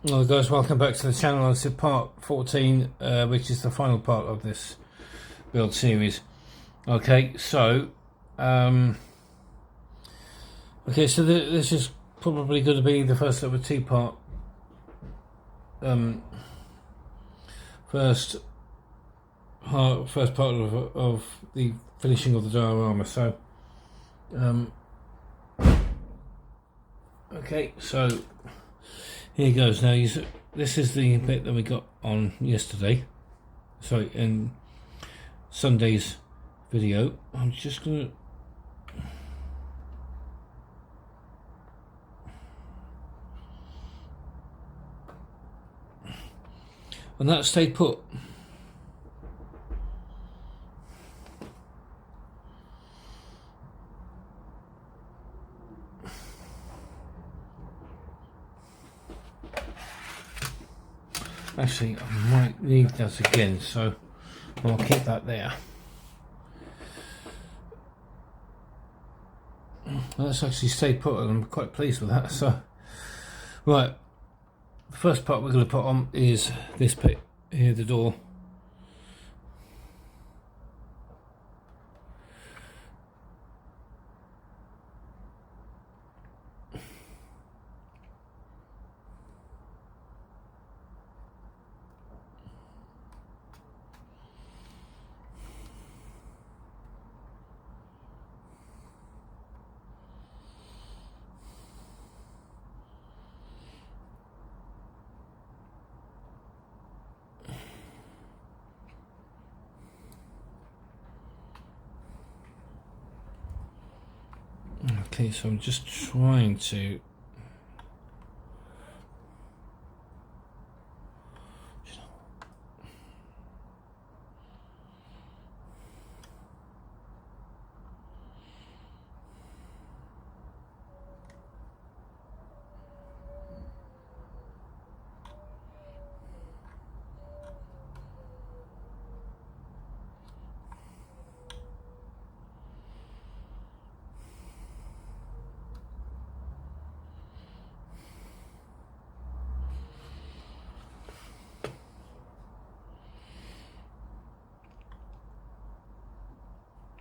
Hello guys, welcome back to the channel. This is part 14, which is the final part of this build series. Okay, so this is probably going to be the first of a two-part first part of the finishing of the diorama. So okay, so here goes. Now this is the bit that we got on yesterday, sorry, in Sunday's video. I'm just gonna and that stayed put. Actually, I might need that again, so I'll keep that there. That's actually stayed put, and I'm quite pleased with that. So, right, the first part we're going to put on is this bit here, the door. Okay, so I'm just trying to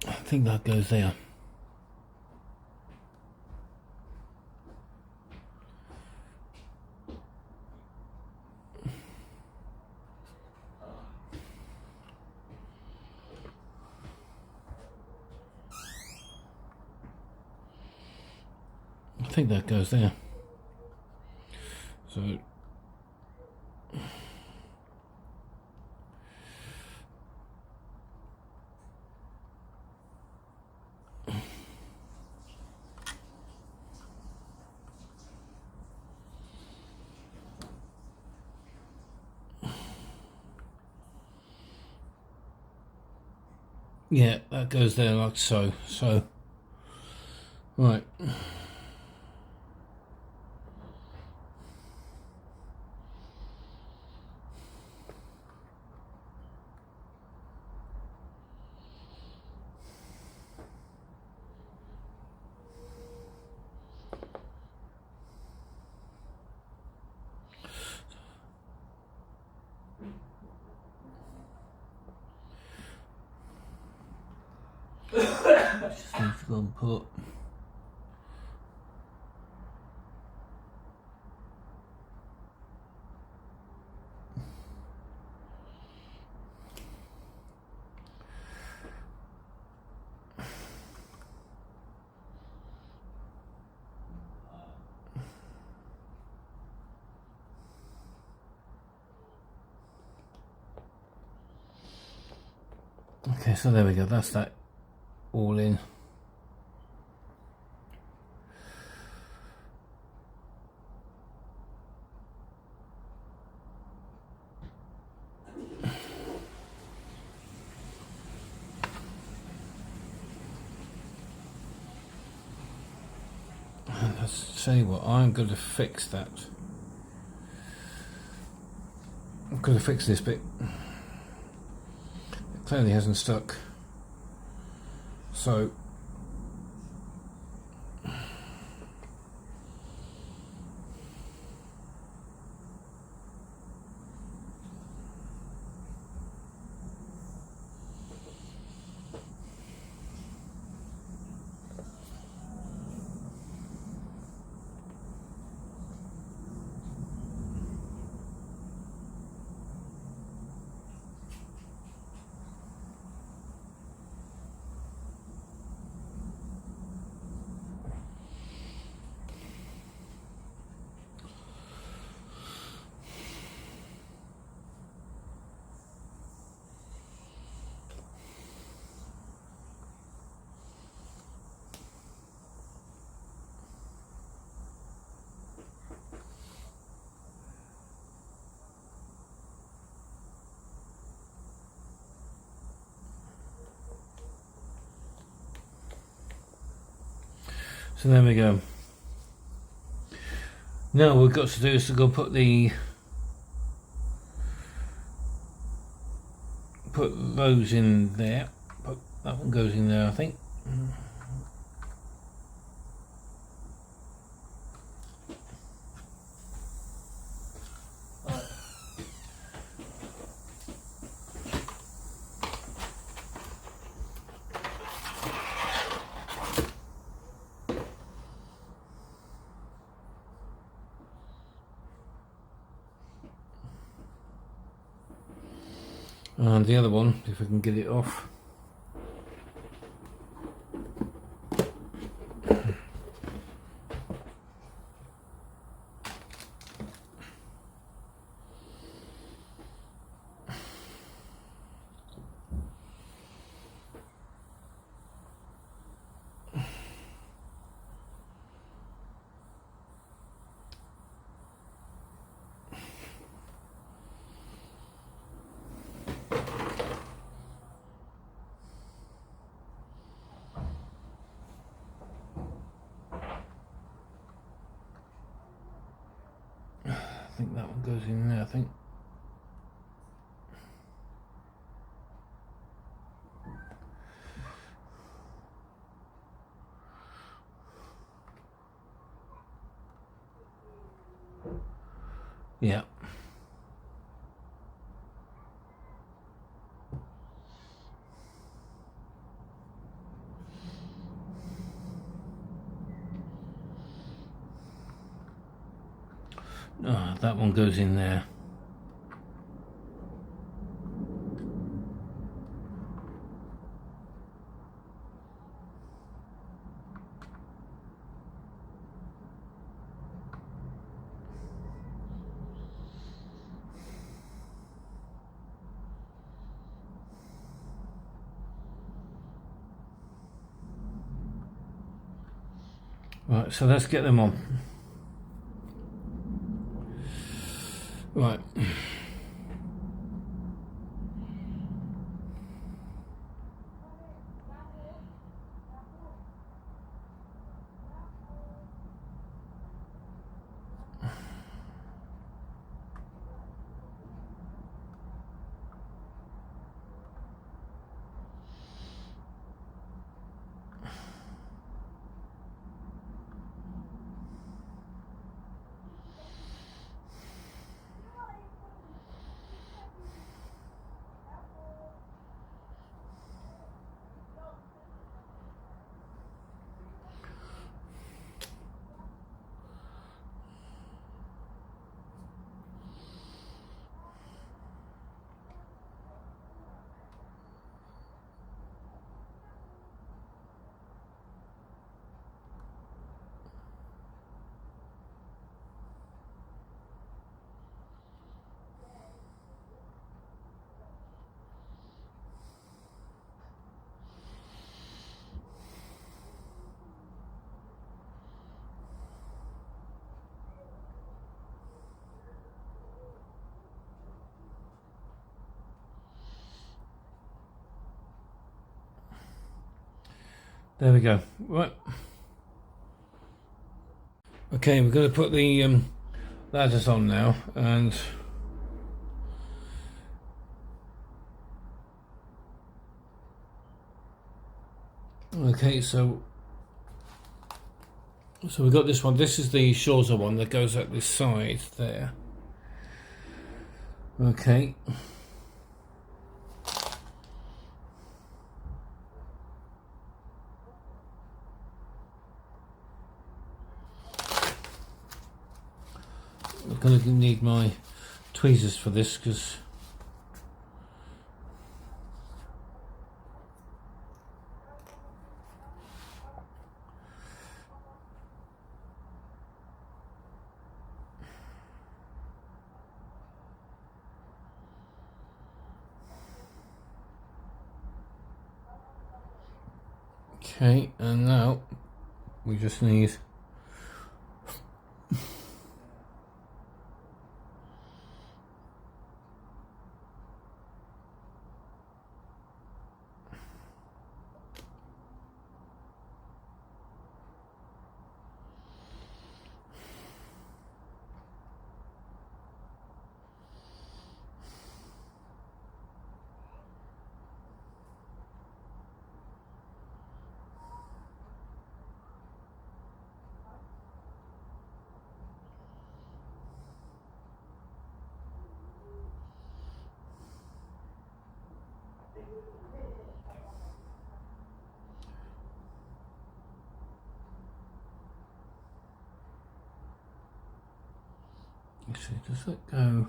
I think that goes there. I think that goes there. So yeah, that goes there like so. So right. Just need to go and put okay, so there we go, that's that all in. And let's tell you what, I'm going to fix that. I'm going to fix this bit. It clearly hasn't stuck. So So there we go. Now what we've got to do is to go put those in there. That one goes in there, I think. And the other one, if I can get it off. I think that one goes in there, I think. Yeah. Oh, that one goes in there. Right, so let's get them on. Right. There we go. Right. Okay, we're going to put the ladders on now, and okay, so we've got this one. This is the shorter one that goes at this side there. Okay. I'm going to need my tweezers for this because okay, and now we just need Actually, does that go?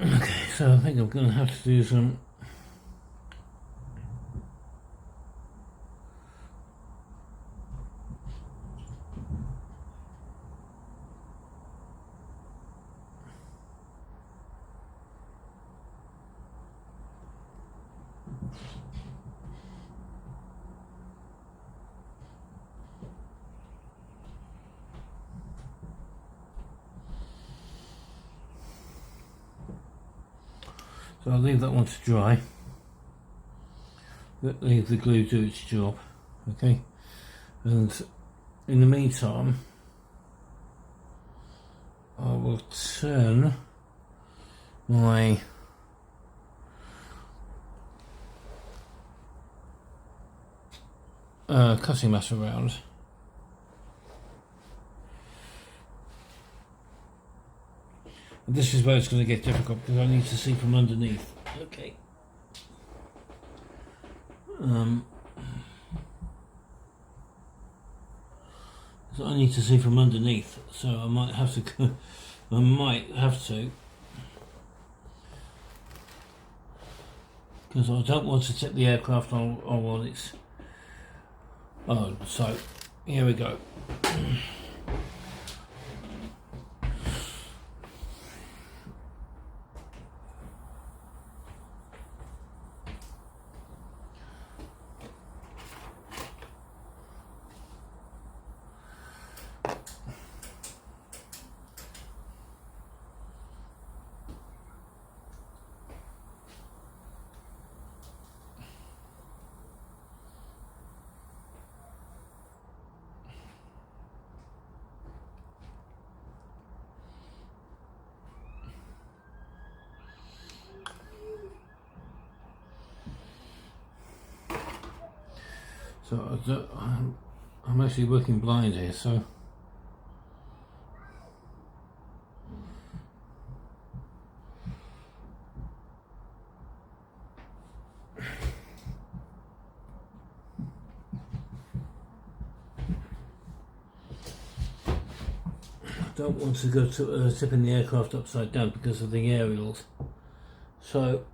Okay, so I think I'm going to have to do some so I'll leave that one to dry. Leave the glue do its job, okay? And in the meantime, I will turn my cutting mat around. And this is where it's going to get difficult because I need to see from underneath. Okay. So I need to see from underneath, so I might have to go, because I don't want to tip the aircraft on its own. So here we go. So I'm actually working blind here, so I don't want to go to tipping the aircraft upside down because of the aerials. So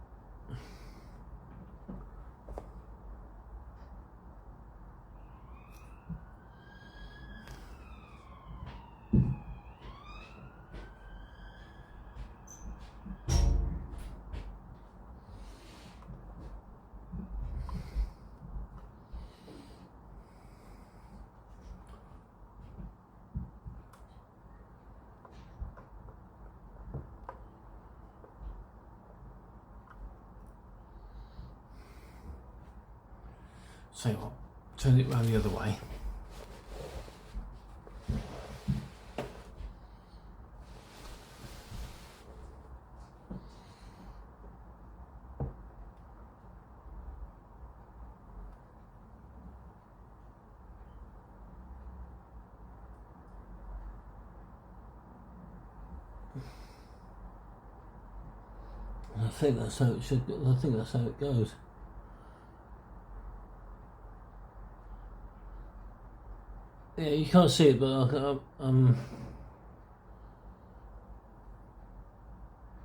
say what? Turn it round the other way. I think that's how it should. I think that's how it goes. Yeah, you can't see it, but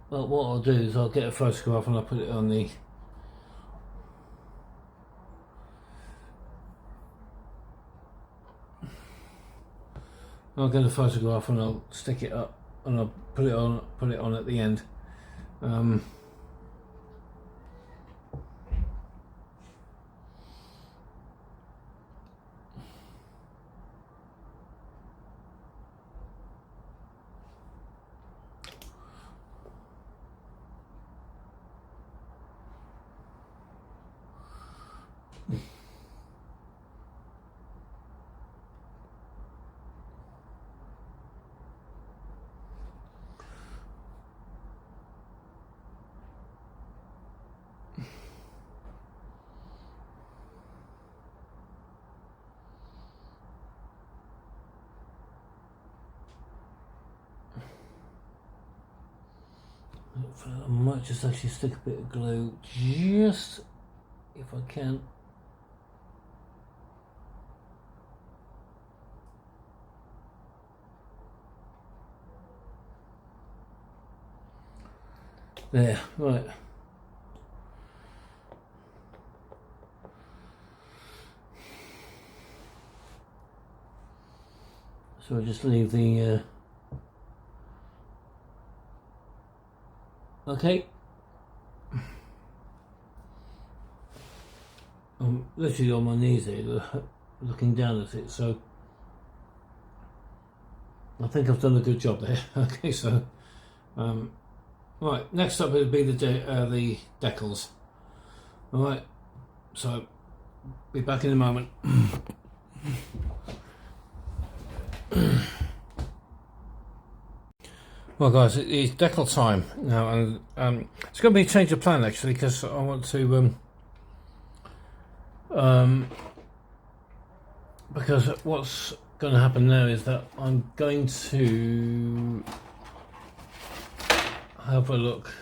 well, what I'll do is I'll get a photograph and I'll put it on the. I'll get a photograph and I'll stick it up and I'll put it on at the end. I might just actually stick a bit of glue, just if I can. There, right. So I just leave the okay. I'm literally on my knees here, looking down at it, so I think I've done a good job there. Okay, so right, next up would be the decals. All right, so be back in a moment. Well guys, it's decal time now, and it's going to be a change of plan actually, because I want to because what's going to happen now is that I'm going to have a look.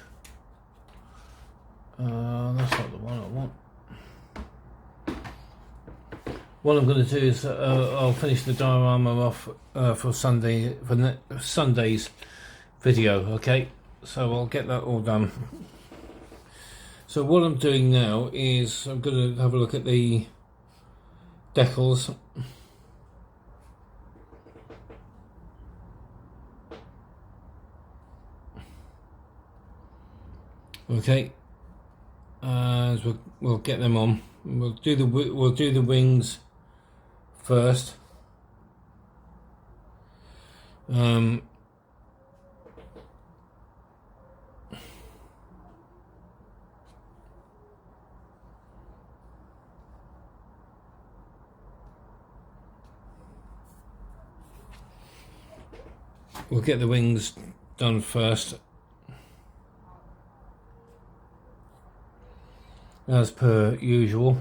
That's not the one I want. What I'm going to do is I'll finish the diorama off for Sunday's video. Okay, so I'll get that all done. So what I'm doing now is I'm going to have a look at the decals. Okay, we'll get them on. We'll do the wings first. We'll get the wings done first, as per usual.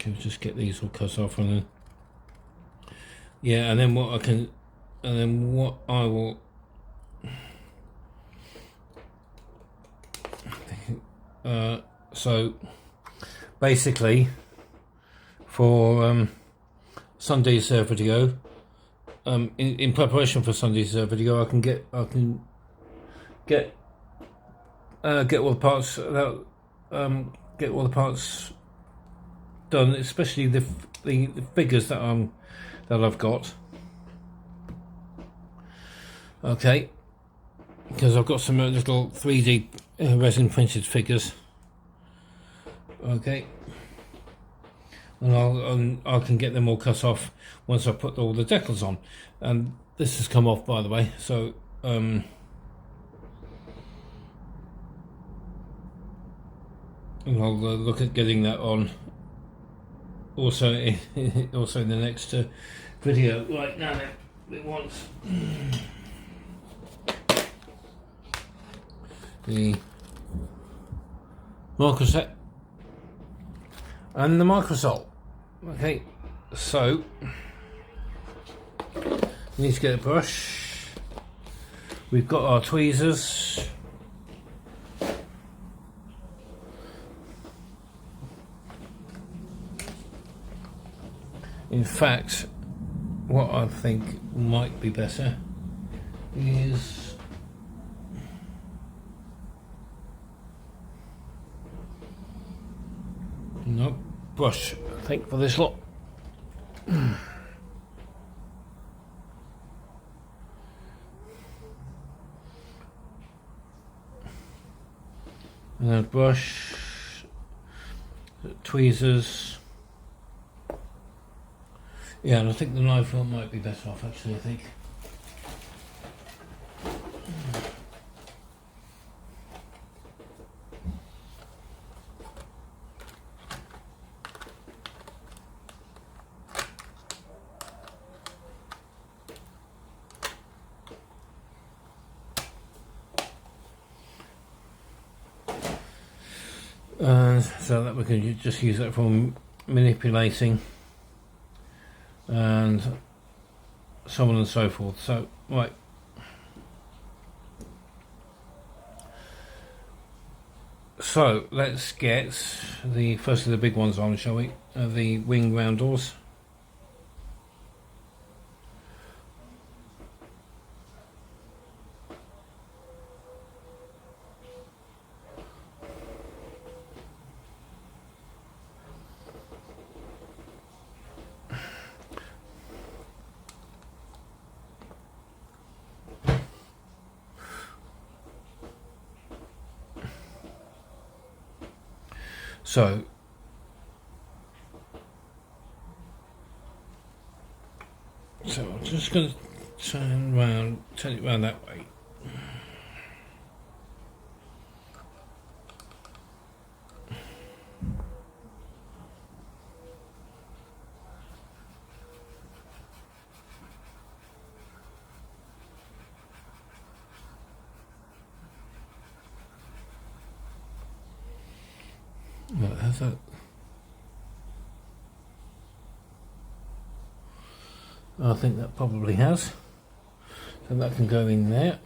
Okay, just get these all cut off, and then yeah, and then what I will so basically for Sunday's video, in preparation for Sunday's video, I can get all the parts get all the parts done, especially the figures that I've got. Okay, because I've got some little 3D resin printed figures. Okay, and I can get them all cut off once I put all the decals on. And this has come off, by the way, so and I'll look at getting that on also in, also in the next video. Right, now then, we want the microset and the microsol. Okay, so we need to get a brush. We've got our tweezers. In fact, what I think might be better is no brush, I think, for this lot. And a brush, tweezers. Yeah, and I think the knife one might be better off, actually, I think. So that we can just use that for manipulating and so on and so forth. So, right. So let's get the first of the big ones on, shall we? The wing round doors. So I'm just going to turn it round that way. Right, how's that? I think that probably has. So that can go in there.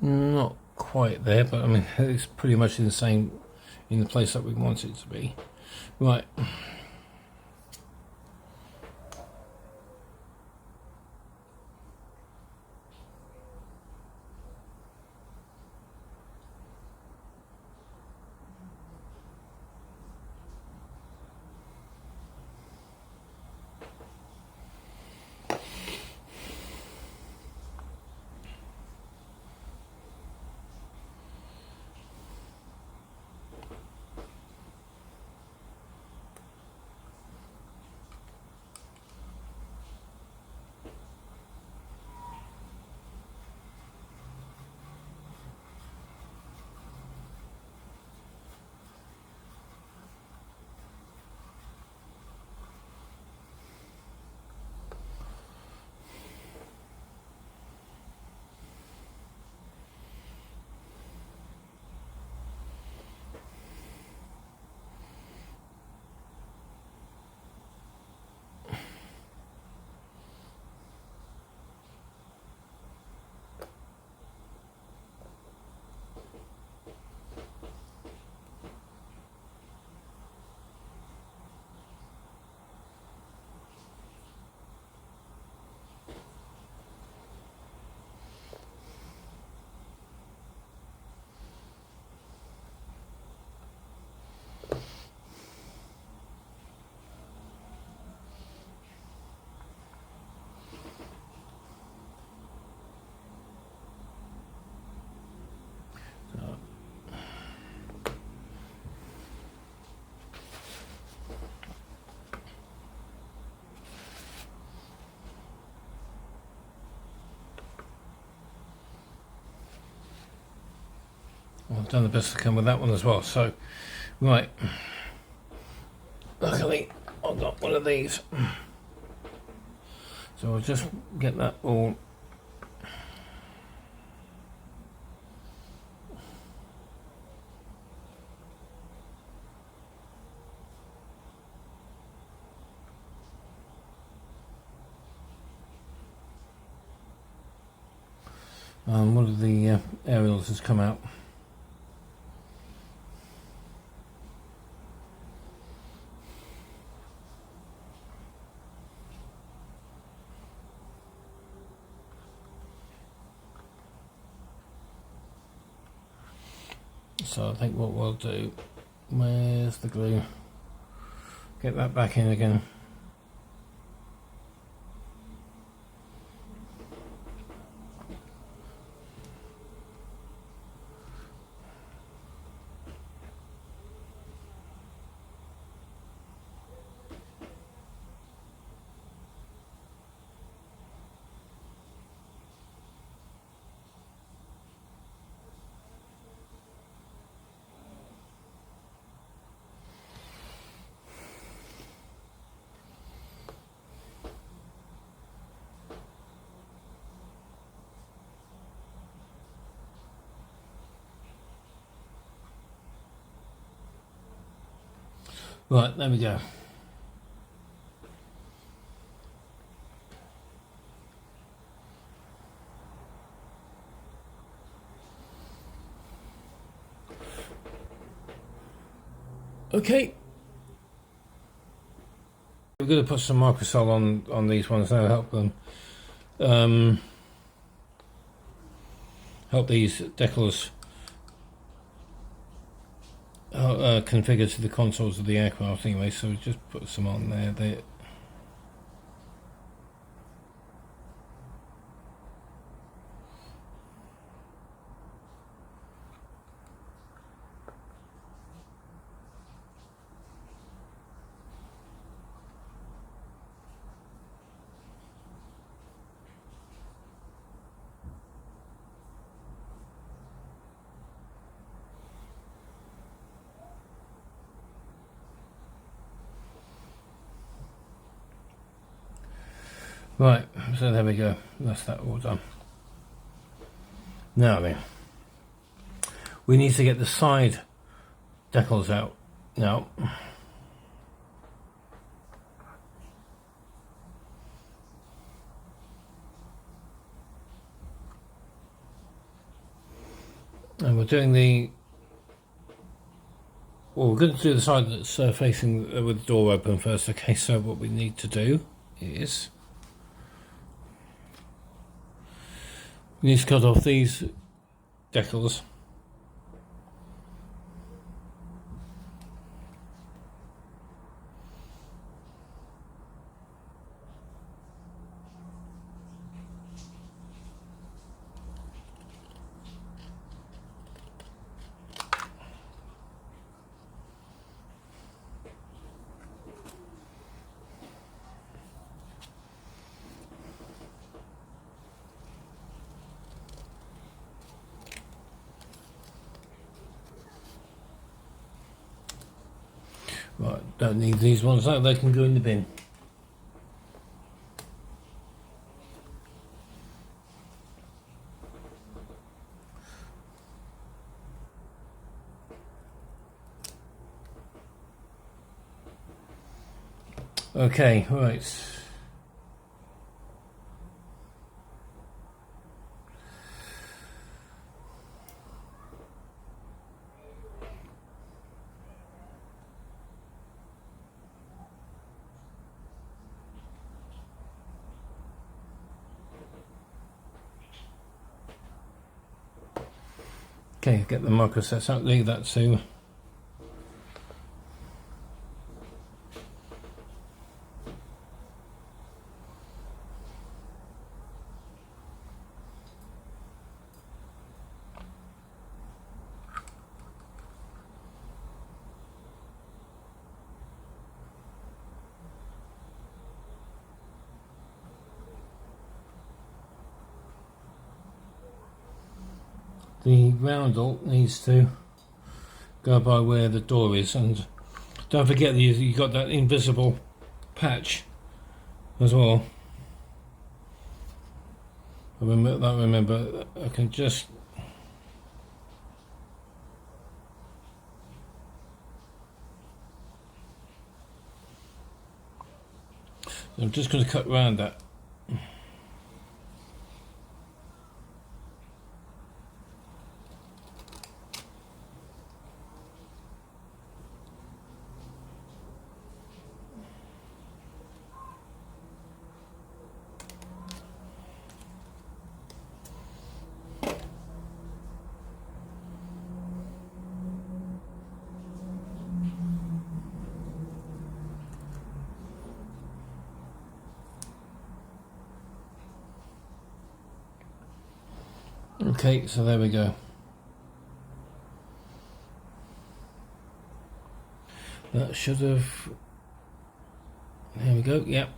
Not quite there, but I mean it's pretty much in the place that we want it to be. Right. I've done the best I can with that one as well. So, right. Luckily, I've got one of these. So I'll just get that all. One of the aerials has come out. So I think what we'll do, where's the glue? Get that back in again. Right, there we go. Okay. We're going to put some microcell on these ones now, help them help these decals configure to the contours of the aircraft anyway, so just put some on there. Right, so there we go, that's that all done. Now then, we need to get the side decals out now. And we're doing we're going to do the side that's facing with the door open first. Okay, so what we need to do is we need to cut off these decals. Right, don't need these ones out, they can go in the bin. Okay, right. Okay, get the microsets out, leave that too. the roundel needs to go by where the door is, and don't forget that you've got that invisible patch as well. Remember, I can just I'm just going to cut around that. Okay, so there we go. That should have... There we go, yep.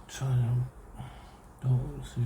Trying to see.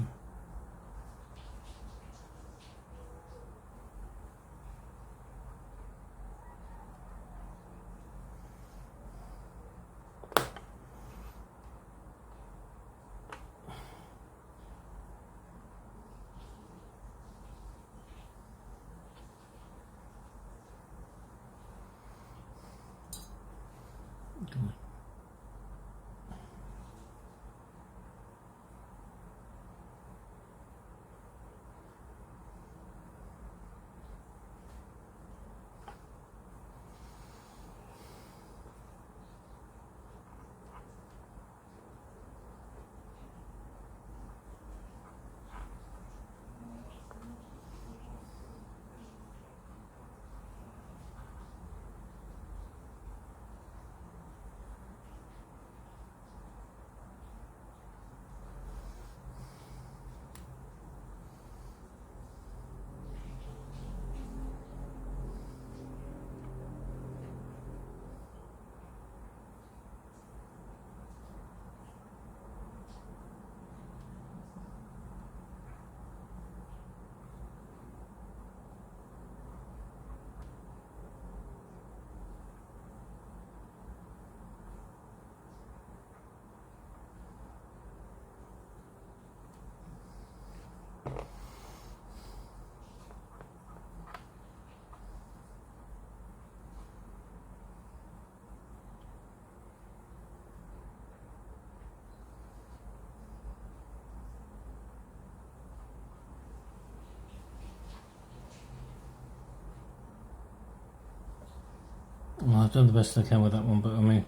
Well, I've done the best I can with that one, but I mean,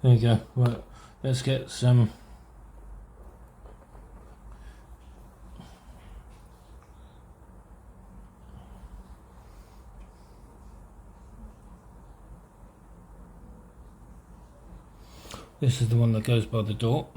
there you go. Well, let's get some. This is the one that goes by the door.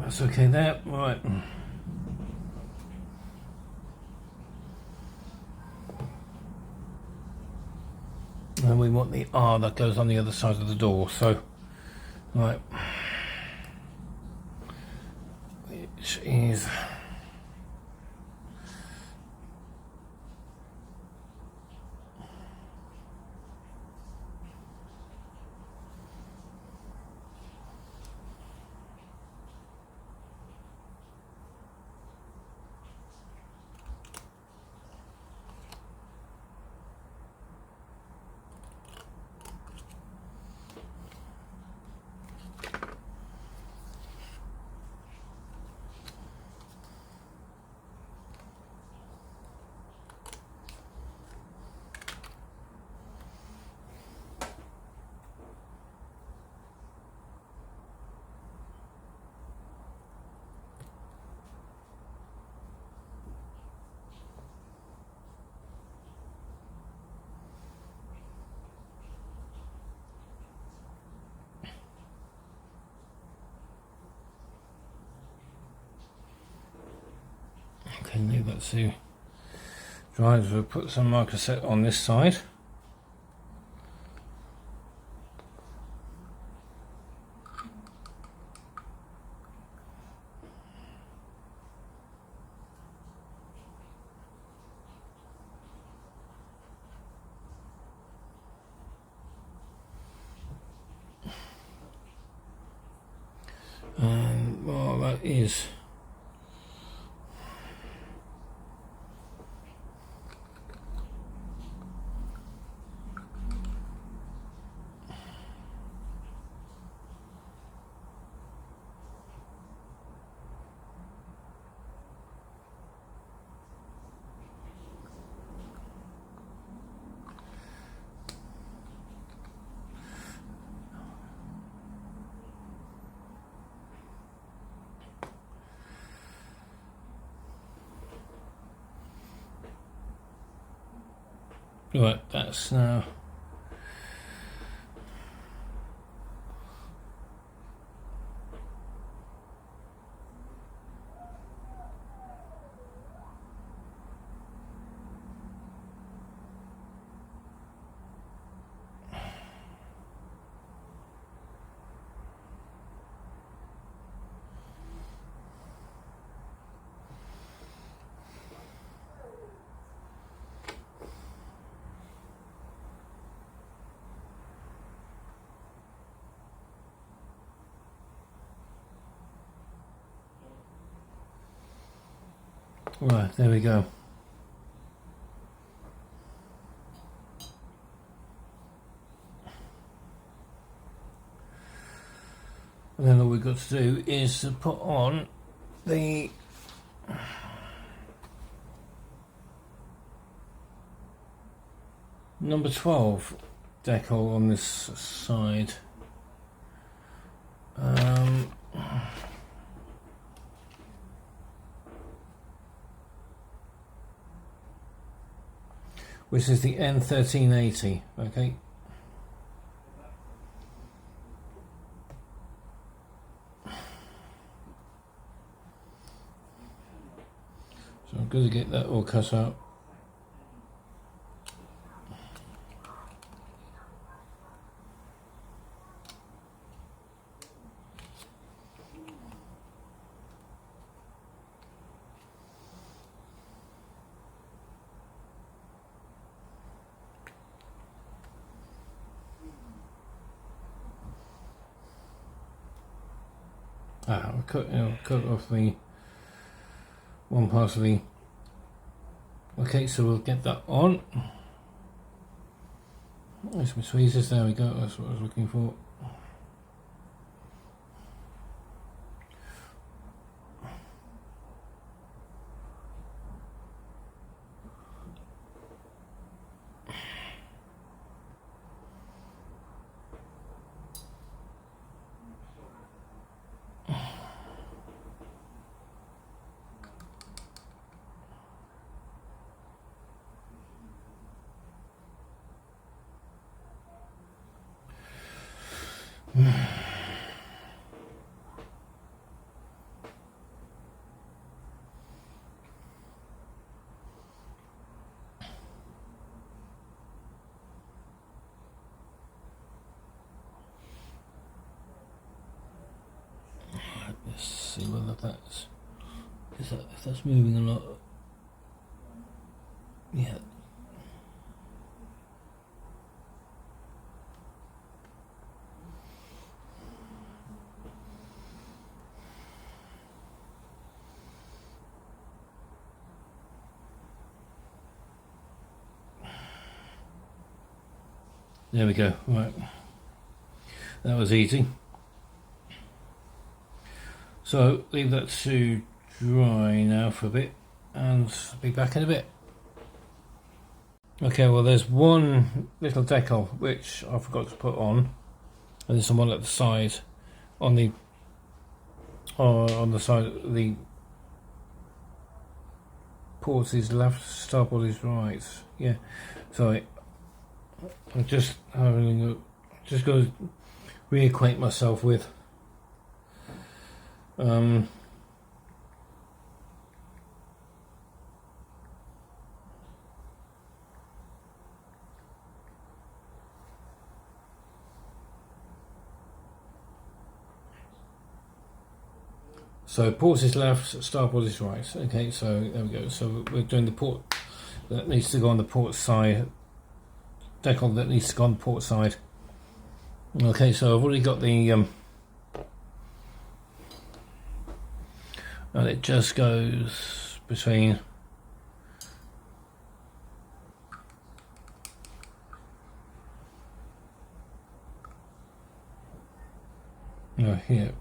That's okay there, right. And we want the R that goes on the other side of the door, so, right. Which is... Okay, leave that to dry. We'll put some marker set on this side. And well, that is right. That's now. Right, there we go. And then all we've got to do is to put on the number 12 decal on this side. Which is the N1380, okay. So I'm going to get that all cut out. I'll cut off the one part of the. Okay, so we'll get that on. There's my tweezers, there we go, that's what I was looking for. if that's moving a lot. Yeah. There we go. Right. That was easy. So leave that to dry now for a bit, and I'll be back in a bit. Okay, well there's one little decal which I forgot to put on, and there's one at the side, on the side of the ports is left, starboard is right. Yeah, sorry. I'm just going to reacquaint myself with so port is left, starboard is right. Okay, so there we go. So we're doing the port that needs to go on the port side, decal that needs to go on the port side. Okay, so I've already got the and it just goes between here.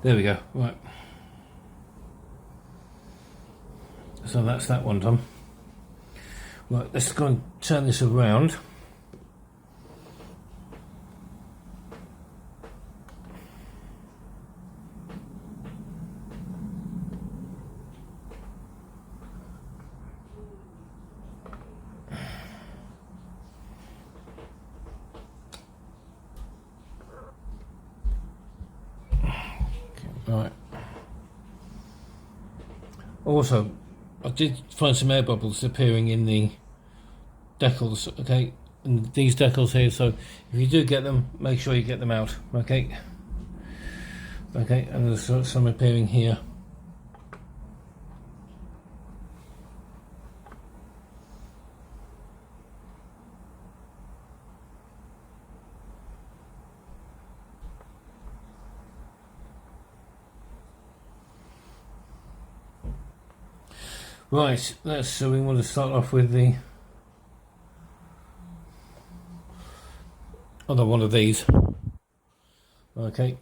There we go. Right. So that's that one done. Right, let's go and turn this around. Right. Also, I did find some air bubbles appearing in the decals, okay, and these decals here, so if you do get them, make sure you get them out, okay. Okay, and there's some appearing here. Right, so we want to start off with the other one of these. Okay.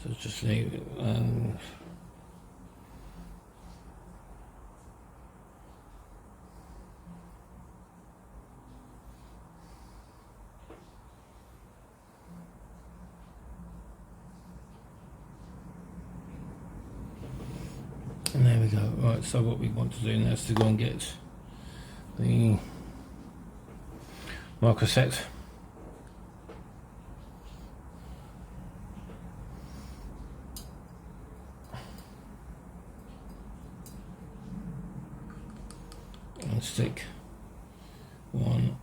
So just leave it and And there we go. Right, so what we want to do now is to go and get the marker set. And stick one.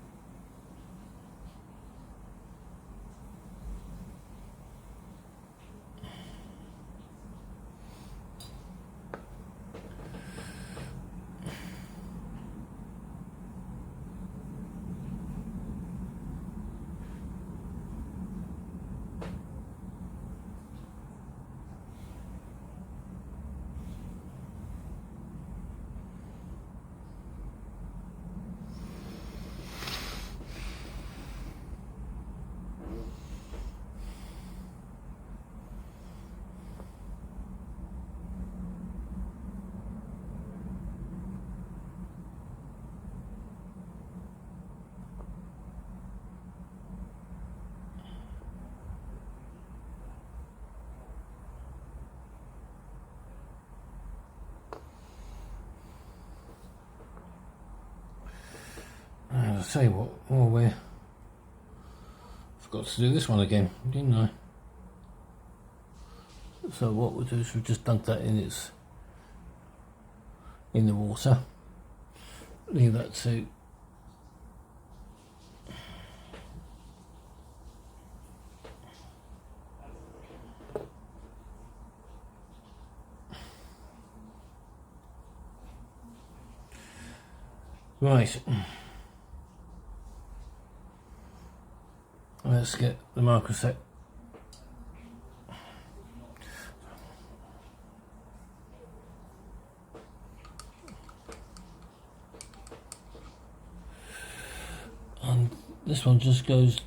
I'll tell you what, forgot to do this one again, didn't I? So what we'll do is we'll just dunk that in the water. Leave that to right. Let's get the marker set. And this one just goes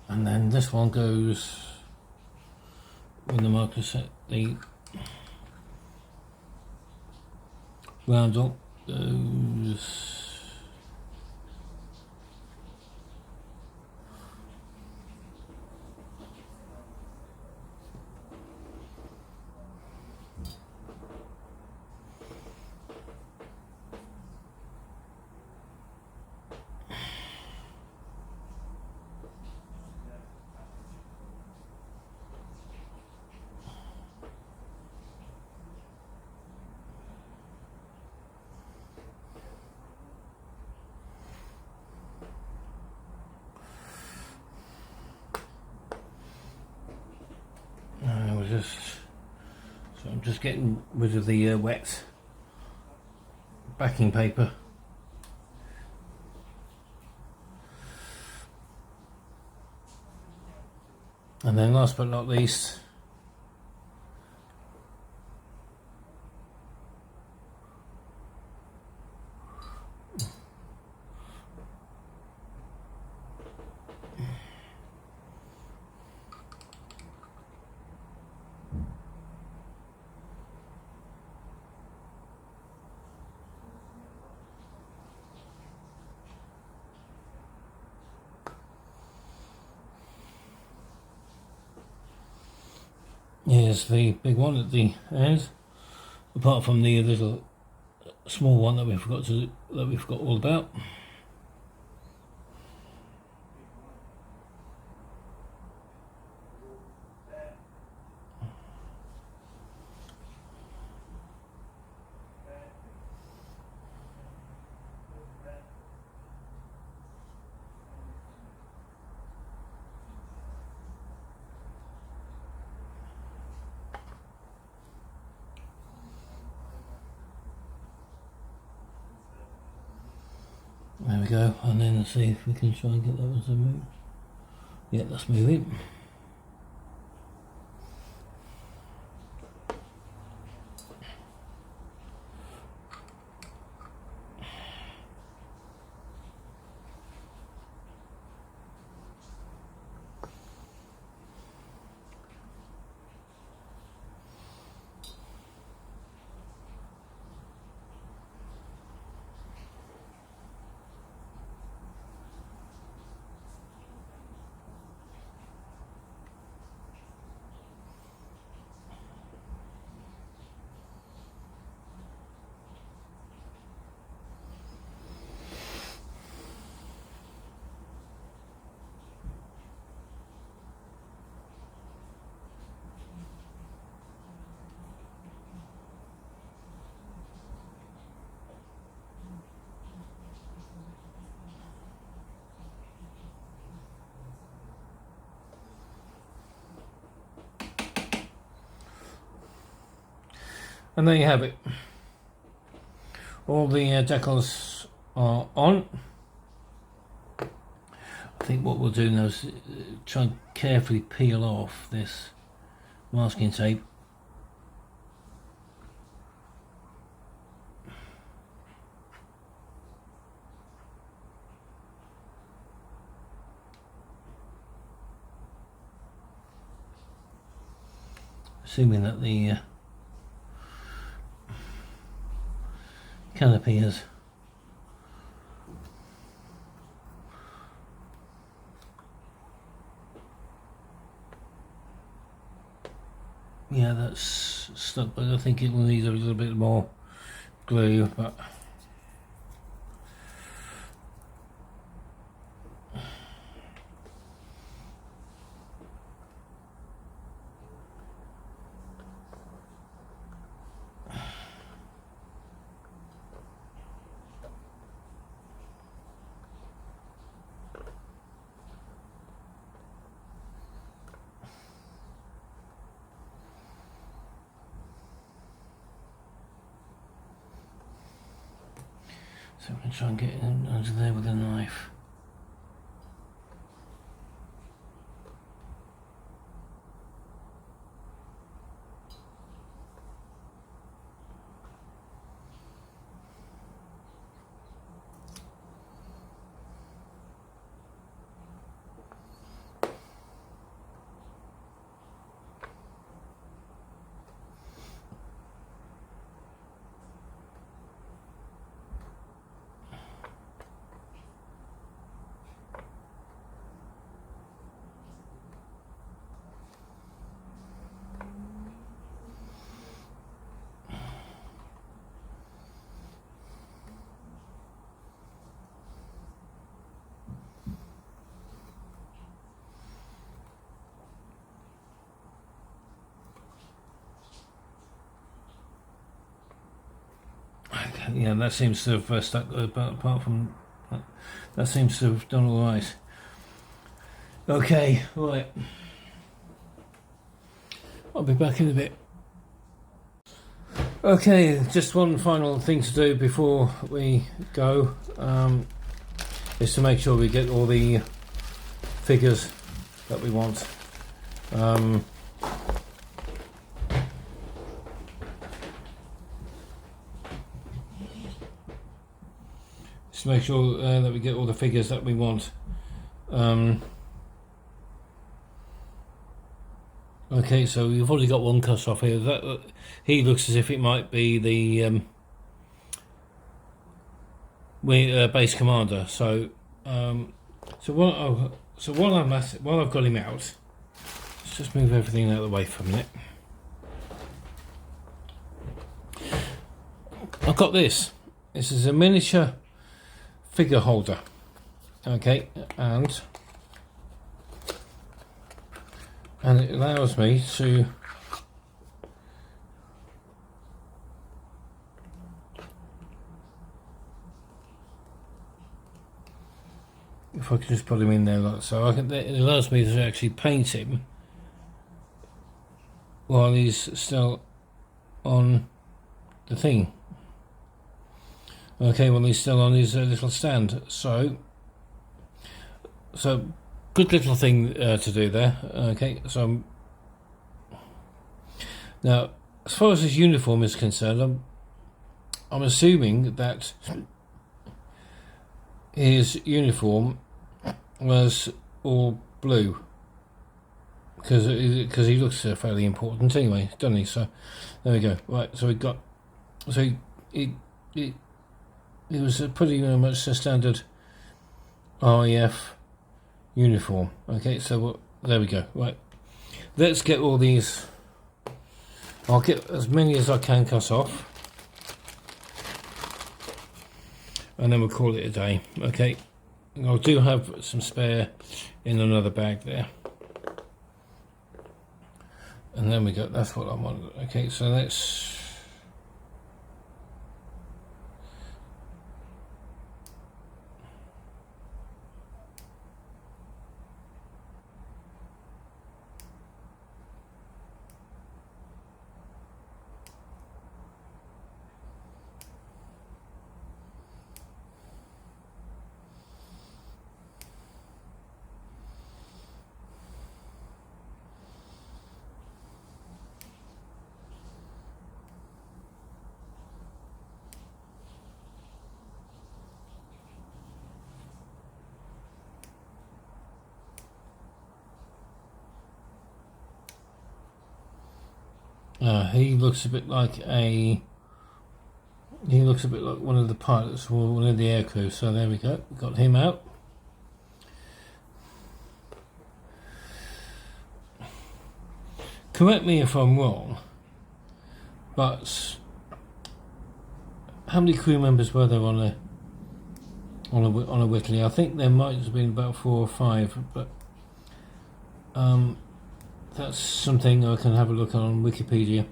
and then this one goes when the marker set, the roundel goes so I'm just getting rid of the wet backing paper. And then last but not least, here's the big one at the end, apart from the little small one that we forgot all about. we go, and then see if we can try and get that one to move. Yeah, that's moving. And there you have it. All the decals are on. I think what we'll do now is try and carefully peel off this masking tape. Assuming that the canopy has that's stuck, but I think it will need a little bit more glue, but so we can try and get it under there with a knife. Yeah, that seems to have stuck, but apart from that, that seems to have done all right. Okay, right. I'll be back in a bit. Okay, just one final thing to do before we go is to make sure we get all the figures that we want. Just to make sure that we get all the figures that we want. Okay, so we've already got one cut off here. That he looks as if it might be the base commander. So while I've got him out, let's just move everything out of the way for a minute. I've got this. This is a miniature figure holder. Okay, and it allows me to if I can just put him in there like so, it allows me to actually paint him while he's still on the thing. Okay, well he's still on his little stand. So good little thing to do there. Okay, so now as far as his uniform is concerned, I'm assuming that his uniform was all blue because he looks fairly important anyway, doesn't he? So there we go. Right, so we got it was pretty much the standard RAF uniform. Okay, so there we go. Right, let's get all these. I'll get as many as I can cut off, and then we'll call it a day. Okay, I do have some spare in another bag there, and then we go. That's what I want. Okay, so let's. He looks a bit like one of the pilots or one of the aircrew. So there we go. Got him out. Correct me if I'm wrong, but how many crew members were there on a Whitley? I think there might have been about 4 or 5, but that's something I can have a look on Wikipedia.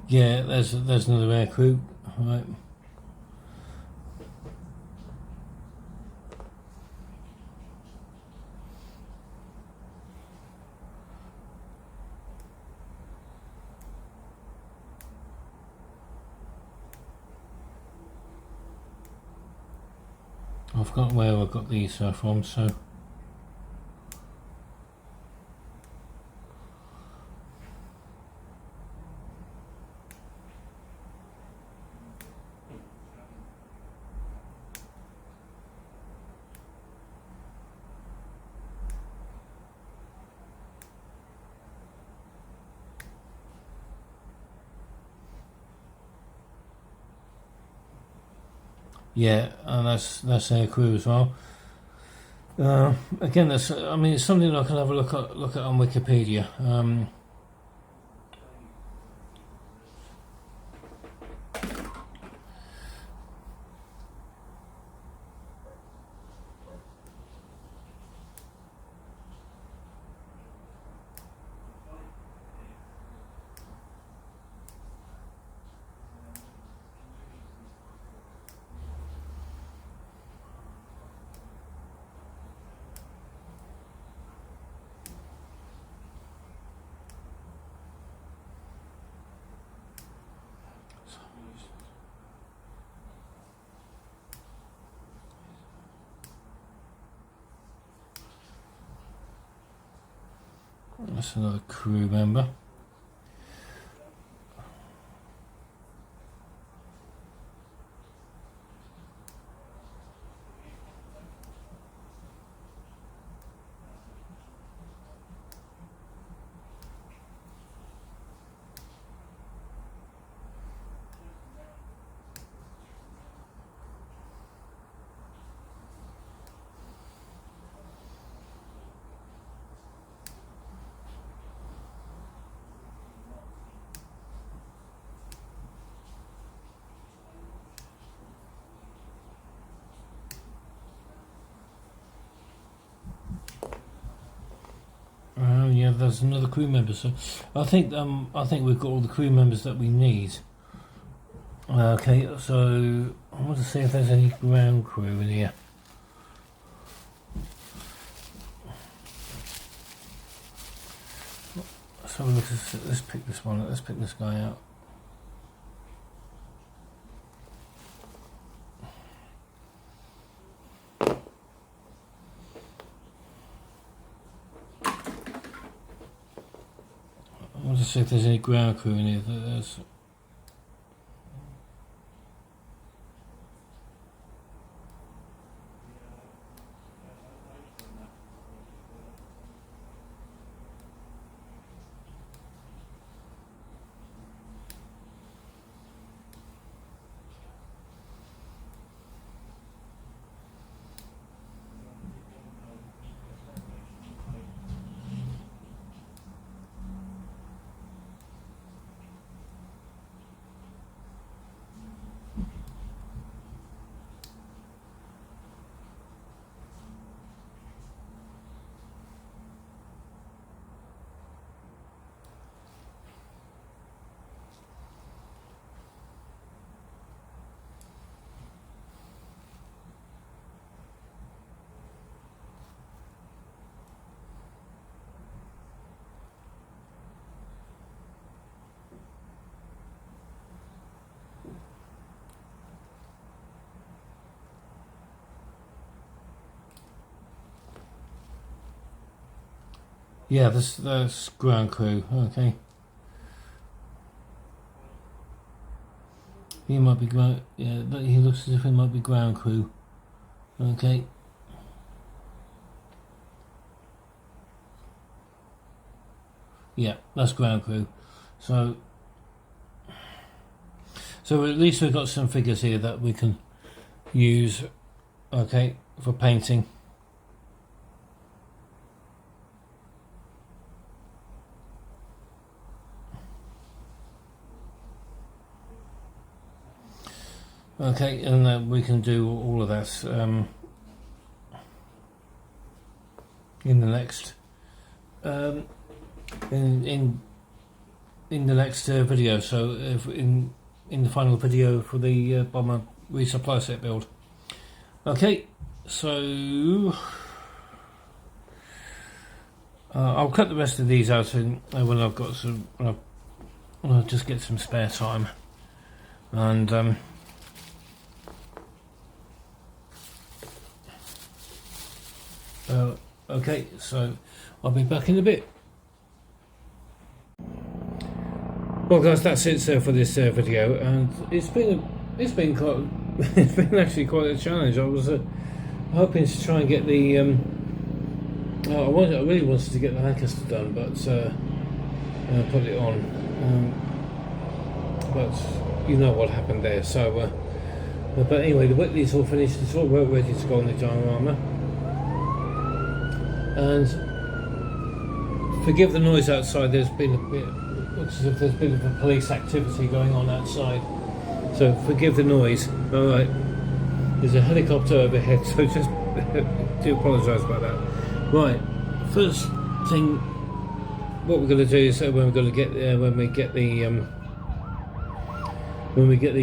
Yeah, there's another aircrew. Right. I've forgotten where I got these from, so. Yeah, and that's their crew as well. Again, it's something I can have a look at on Wikipedia. That's another crew member. there's another crew member. So I think we've got all the crew members that we need. Okay, so I want to see if there's any ground crew in here. So let's pick this one. Let's pick this guy out. I want to see if there's any ground crew in here. There's. Yeah, that's ground crew. Okay. He might be ground. Yeah, but he looks as if he might be ground crew. Okay. Yeah, that's ground crew. So at least we've got some figures here that we can use. Okay, for painting. Okay, and we can do all of that in the next in the next video. So if in the final video for the bomber resupply set build. Okay, so I'll cut the rest of these out when I've got some. When I'll just get some spare time, and okay, so I'll be back in a bit. Well, guys, that's it for this video, and it's been quite it's been actually quite a challenge. I was hoping to try and get the I really wanted to get the Lancaster done, but put it on, but you know what happened there. So, but anyway, the Whitley's all finished. It's all ready to go on the diorama. And forgive the noise outside. There's been a bit. Looks as if there's a bit of a police activity going on outside. So forgive the noise. All right. There's a helicopter overhead, so just do apologise about that. Right. First thing, what we're going to do is when we get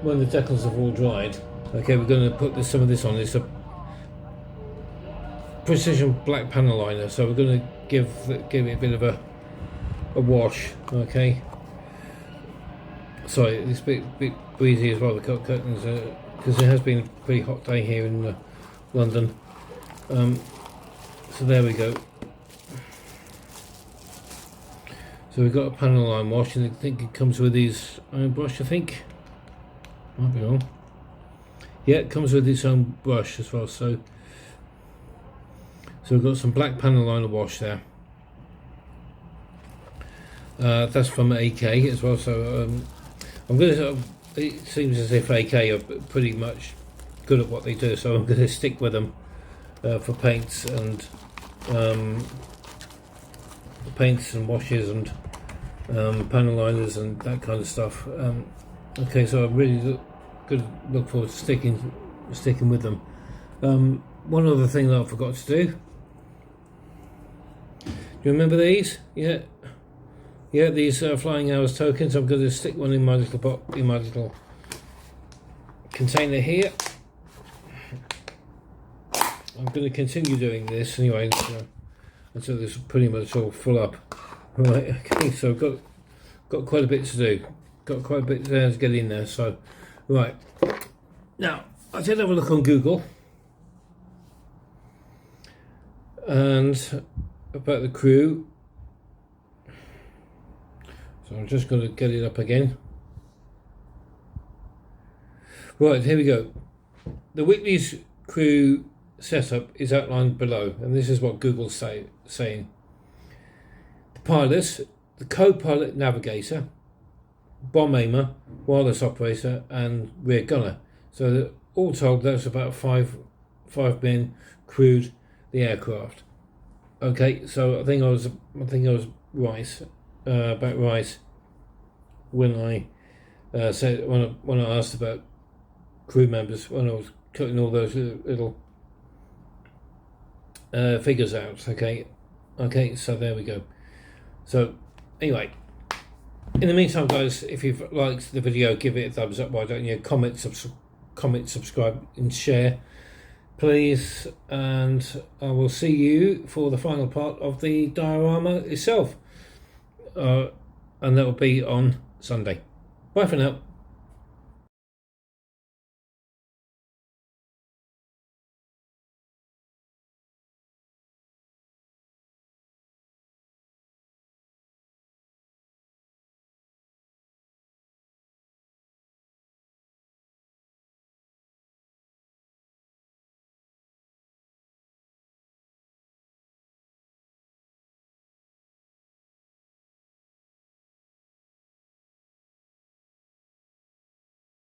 when the decals have all dried. Okay, we're going to put some of this on. It's a precision black panel liner, so we're going to give it a bit of a wash. Okay, sorry, it's a bit breezy as well, the curtains, because it has been a pretty hot day here in London. So there we go. So we've got a panel line wash, and I think it comes with these own brush. I think, might be wrong. Yeah, it comes with its own brush as well. So we've got some black panel liner wash there. That's from AK as well. So I'm going to. It seems as if AK are pretty much good at what they do. So I'm going to stick with them for paints and washes and panel liners and that kind of stuff. Okay, so I really look forward to sticking with them. One other thing that I forgot to do. you remember these? Yeah, yeah. These flying hours tokens. I'm going to stick one in my little box, in my little container here. I'm going to continue doing this anyway until this is pretty much all full up. Right. Okay. So I've got quite a bit to do. Got quite a bit to get in there. So, right. Now I did have a look on Google and about the crew. So I'm just going to get it up again. Right, here we go. The Whitleys crew setup is outlined below, and this is what Google's saying. The pilots, the co-pilot navigator, bomb aimer, wireless operator, and rear gunner. So all told, that's about five men crewed the aircraft. Okay, so I think I was right, about right when I said when I asked about crew members, when I was cutting all those little figures out. Okay, so there we go. So anyway, in the meantime, guys, if you've liked the video, give it a thumbs up. Why don't you comment, subscribe, and share, please? And I will see you for the final part of the diorama itself, and that will be on Sunday. Bye for now.